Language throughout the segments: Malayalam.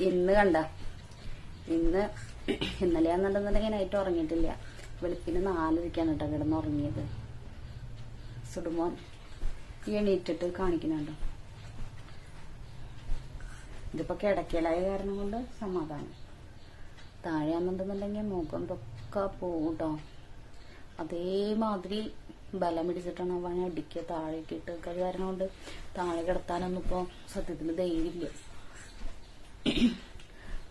ഇന്ന് കണ്ട ഇന്നലെയാണെന്നുണ്ടെന്നുണ്ടെങ്കിൽ നൈറ്റ് ഉറങ്ങിയിട്ടില്ല. വെളുപ്പിന് 4:00 കേട്ടോ കിടന്നുറങ്ങിയത്. സുടുമോൻ എണീറ്റിട്ട് കാണിക്കുന്നുണ്ടോ. ഇതിപ്പോ കിടക്കലായ കാരണം കൊണ്ട് സമാധാനം. താഴെയാണെന്നുണ്ടെന്നുണ്ടെങ്കിൽ മുഖം തൊക്കെ പോകും കേട്ടോ. അതേമാതിരി ബലം പിടിച്ചിട്ടാണ് അവനെ അടിക്കുക താഴേക്ക് ഇട്ട്. അത് കാരണം കൊണ്ട് താഴെ കിടത്താനൊന്നും ഇപ്പൊ സത്യത്തിൽ ധൈര്യമില്ല.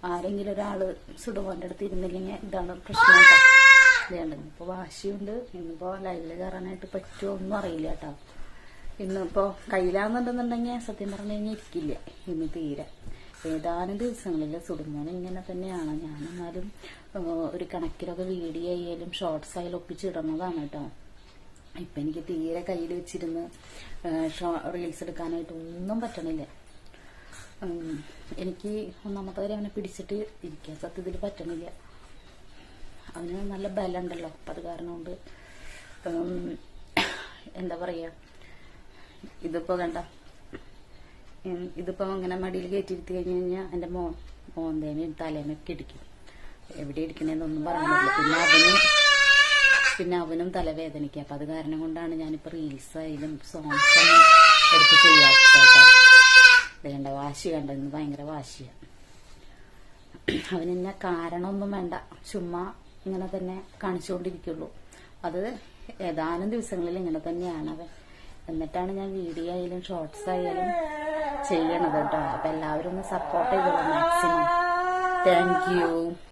ആരെങ്കിലും ഒരാള് സുടുമോന്റെ അടുത്ത് ഇരുന്നില്ലെങ്കിൽ ഇതാണ് പ്രശ്നം കേട്ടോ. ഇതേണ്ടത് ഇപ്പൊ വാശിയുണ്ട്. ഇന്നിപ്പോ ലൈവില് കയറാനായിട്ട് പറ്റുമോ ഒന്നും അറിയില്ല കേട്ടോ. ഇന്നിപ്പോ കയ്യിലാണെന്നുണ്ടെന്നുണ്ടെങ്കിൽ സത്യം പറഞ്ഞു കഴിഞ്ഞാൽ ഇരിക്കില്ല ഇന്ന് തീരെ. ഏതാനും ദിവസങ്ങളിൽ സുടുമോൻ ഇങ്ങനെ തന്നെയാണ്. ഞാനെന്നാലും ഒരു കണക്കിലൊക്കെ വീഡിയോ ആയാലും ഷോർട്സ് ആയാലും ഒപ്പിച്ചിടുന്നതാണ് കേട്ടോ. ഇപ്പൊ എനിക്ക് തീരെ കയ്യിൽ വെച്ചിരുന്ന് റീൽസ് എടുക്കാനായിട്ട് ഒന്നും പറ്റണില്ല. എനിക്ക് ഒന്നാമത്തെ കാര്യം അവനെ പിടിച്ചിട്ട് ഇരിക്കാൻ സത്യത്തിൽ പറ്റണില്ല. അവന് നല്ല ബലം ഉണ്ടല്ലോ. അപ്പൊ അത് കാരണം കൊണ്ട് എന്താ പറയാ, ഇതിപ്പോ കണ്ട ഇതിപ്പോ അങ്ങനെ മടിയിൽ കയറ്റിയിരുത്തി കഴിഞ്ഞു കഴിഞ്ഞാൽ എന്റെ മോന്തേനെയും തലേനൊക്കെ ഇടിക്കും. എവിടെ ഇടിക്കണേന്നൊന്നും പറയാൻ പറ്റില്ല. പിന്നെ അവനും തലവേദനിക്കുക. അപ്പൊ അത് കാരണം കൊണ്ടാണ് ഞാനിപ്പോ റീൽസ് ആയാലും സോങ്സ് ഒന്നും എടുത്ത് ചെയ്യാത്ത. വേണ്ട വാശി കണ്ട, ഇന്ന് ഭയങ്കര വാശിയാണ്. അവനെന്നെ കാരണമൊന്നും വേണ്ട, ചുമ്മാ ഇങ്ങനെ തന്നെ കാണിച്ചുകൊണ്ടിരിക്കുള്ളൂ. അത് ഏതാനും ദിവസങ്ങളിൽ ഇങ്ങനെ തന്നെയാണ് അവൻ. എന്നിട്ടാണ് ഞാൻ വീഡിയോ ആയാലും ഷോർട്സ് ആയാലും ചെയ്യണത് കേട്ടോ. അപ്പൊ എല്ലാവരും ഒന്ന് സപ്പോർട്ട് ചെയ്തോളൂ മാക്സിമം. Thank you.